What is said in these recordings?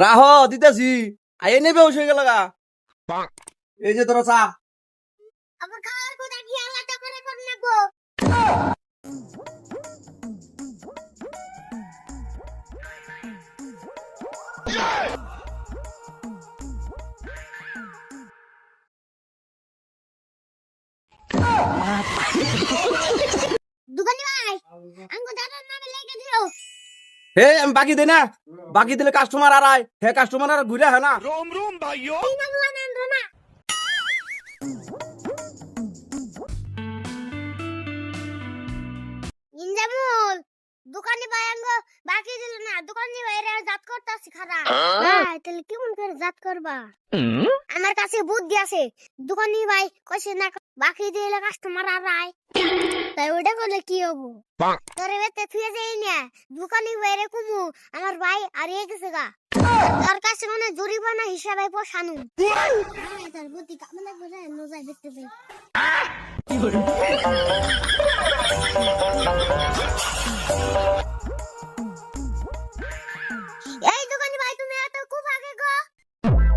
রাহ দিতেছি আই নেবে হয়ে গেল গা এই যে তোরা চা আমার খাওয়ার কথা কি আলাদা করে করে নেবো। দোকানি ভাই আঙ্গো দাদার নামে লেখে দিও। হে আমি বাকি দেই না বাকি দিলে কাস্টমার আর আয় হে কাস্টমার আর ঘুরে হয় না এই নাম লানেন না ইনজামুল দোকানি ভাই আঙ্গো বাকি দিল না দোকানি ভাইরা জাত করতাছি খারাপ ভাই তাহলে কেমন করে জাত করবা আমার কাছে বুদ্ধি আছে দোকানি ভাই কইছে না বাকি দিলে কাস্টমার আর আয় তাই ওটা করলে কি হবো তোরে বেতে থুয়ে যাই না দোকানি বাইরে কুমু আমার ভাই হারিয়ে গেছে গা তোর কাছে মানে জরিমানা হিসাবে পোষানু তার বুদ্ধি কামনা করে নজায় দেখতে যাই এই দোকানি ভাই তুমি এত খুব আগে গো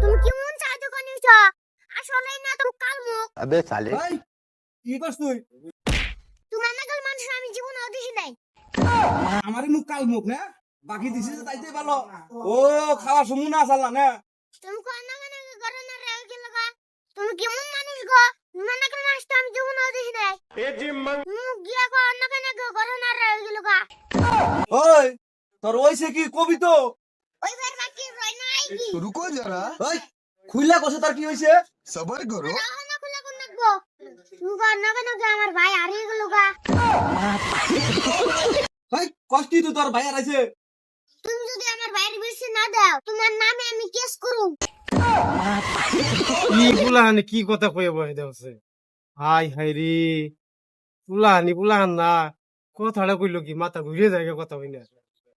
তুমি কেমন চা দোকানি ছ আসলে না তুমি কালমুখ अबे साले এই কি করছ তুই তোমার নাগাল মানুষ আমি জীবনে দেখি নাই আমারই মুখ কাল মুখ না বাকি দিছিস তাইতে ভালো ও খাওয়া সমু না চাল্লা না তুমি কোন নাগানে ঘরে না রে গেল গা তুমি কেমন মানুষ গো তোমার নাগাল মানুষ তো আমি জীবনে দেখি নাই মুখ গিয়া কোন নাগানে ঘরে না রে গেল গা ওই তোর ওইছে কি কবি তো ওই বের বাকি রই নাই কি रुको जरा ওই খুইলা কইছে তার কি হইছে सबर करो না খুলে কোন নাগবো তুমি কোন নাগানে আমার ভাই হারিয়ে গেল গা ওই কষ্টি তো তোর ভাই আর আইছে তুমি যদি আমার ভাইয়ের বেশি না দাও তোমার নামে আমি কেস করব কি পুলাহানি কি কথা কয়ে বয়ে দেওছে হাই হাই রে পুলাহানি পুলাহান না কথাটা কইলো কি মাথা ঘুরিয়ে যায় কথা হই না